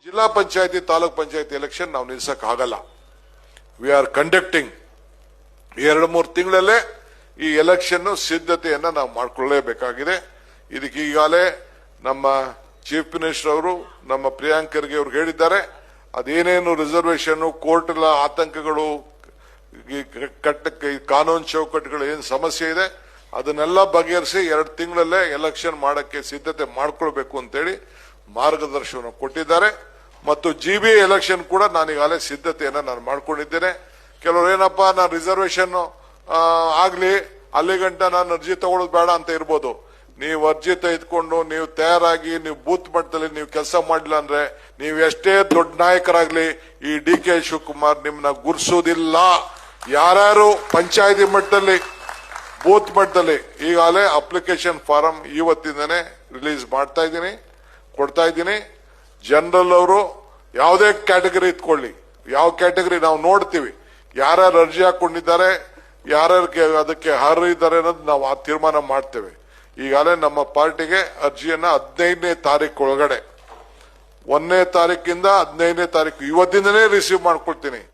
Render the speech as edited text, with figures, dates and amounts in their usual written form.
ಜಿಲ್ಲಾ ಪಂಚಾಯತಿ ತಾಲೂಕ್ ಪಂಚಾಯತಿ ಎಲೆಕ್ಷನ್ ನಾವು ನಿಲ್ಸಕ್ ಆಗಲ್ಲ. ವಿ ಆರ್ ಕಂಡಕ್ಟಿಂಗ್ 2-3 ತಿಂಗಳಲ್ಲೇ ಈ ಎಲೆಕ್ಷನ್ ಸಿದ್ಧತೆಯನ್ನ ನಾವು ಮಾಡಿಕೊಳ್ಳಲೇಬೇಕಾಗಿದೆ. ಇದಕ್ಕೆ ಈಗಾಗಲೇ ನಮ್ಮ ಚೀಫ್ ಮಿನಿಸ್ಟರ್ ಅವರು ನಮ್ಮ ಪ್ರಿಯಾಂಕ್ ಖರ್ಗೆ ಅವರು ಹೇಳಿದ್ದಾರೆ. ಅದೇನೇನು ರಿಸರ್ವೇಶನ್ ಕೋರ್ಟ್ ಆತಂಕಗಳು ಕಾನೂನು ಚೌಕಟ್ಟುಗಳು ಏನು ಸಮಸ್ಯೆ ಇದೆ ಅದನ್ನೆಲ್ಲ ಬಗೆಹರಿಸಿ 2 ತಿಂಗಳಲ್ಲೇ ಎಲೆಕ್ಷನ್ ಮಾಡಕ್ಕೆ ಸಿದ್ಧತೆ ಮಾಡ್ಕೊಳ್ಬೇಕು ಅಂತೇಳಿ ಮಾರ್ಗದರ್ಶನ ಕೊಟ್ಟಿದ್ದಾರೆ. ಮತ್ತು ಜಿಬಿ ಎಲೆಕ್ಷನ್ ಕೂಡ ನಾನೀಗಾಗಲೇ ಸಿದ್ಧತೆಯನ್ನ ನಾನು ಮಾಡ್ಕೊಂಡಿದ್ದೇನೆ. ಕೆಲವರು ಏನಪ್ಪಾ ನಾನು ರಿಸರ್ವೇಶನ್ ಆಗ್ಲಿ ಅಲ್ಲಿಗಂಟ ನಾನು ಅರ್ಜಿ ತಗೊಳ್ಳೋದು ಬೇಡ ಅಂತ ಇರ್ಬೋದು. ನೀವು ಅರ್ಜಿ ತೆಗೆದುಕೊಂಡು ನೀವು ತಯಾರಾಗಿ ನೀವು ಬೂತ್ ಮಟ್ಟದಲ್ಲಿ ನೀವು ಕೆಲಸ ಮಾಡಲಿಲ್ಲ ಅಂದ್ರೆ ನೀವು ಎಷ್ಟೇ ದೊಡ್ಡ ನಾಯಕರಾಗ್ಲಿ ಈ ಡಿ.ಕೆ. ಶಿವಕುಮಾರ್ ನಿಮ್ಮನ್ನ ಗುರ್ಸೋದಿಲ್ಲ. ಯಾರ್ಯಾರು ಪಂಚಾಯತಿ ಮಟ್ಟದಲ್ಲಿ ಬೂತ್ ಮಟ್ಟದಲ್ಲಿ ಈಗಾಗಲೇ ಅಪ್ಲಿಕೇಶನ್ ಫಾರಂ ಇವತ್ತಿಂದನೇ ರಿಲೀಸ್ ಮಾಡ್ತಾ ಇದ್ದೀನಿ, ಕೊಡ್ತಾ ಇದ್ದೀನಿ. ಜನರಲ್ ಅವರು ಯಾವುದೇ ಕ್ಯಾಟಗರಿ ಇಟ್ಕೊಳ್ಳಿ, ಯಾವ ಕ್ಯಾಟಗರಿ ನಾವು ನೋಡ್ತೀವಿ, ಯಾರ್ಯಾರು ಅರ್ಜಿ ಹಾಕೊಂಡಿದ್ದಾರೆ, ಯಾರ್ಯಾರು ಅದಕ್ಕೆ ಅರ್ಹರಿದ್ದಾರೆ ಅನ್ನೋದು ನಾವು ಆ ತೀರ್ಮಾನ ಮಾಡ್ತೇವೆ. ಈಗಾಗಲೇ ನಮ್ಮ ಪಾರ್ಟಿಗೆ ಅರ್ಜಿಯನ್ನ 15ನೇ ತಾರೀಕು ಒಳಗಡೆ 1ನೇ ತಾರೀಕಿಂದ 15ನೇ ತಾರೀಕು ಇವತ್ತಿಂದನೇ ರಿಸೀವ್ ಮಾಡ್ಕೊಳ್ತೀನಿ.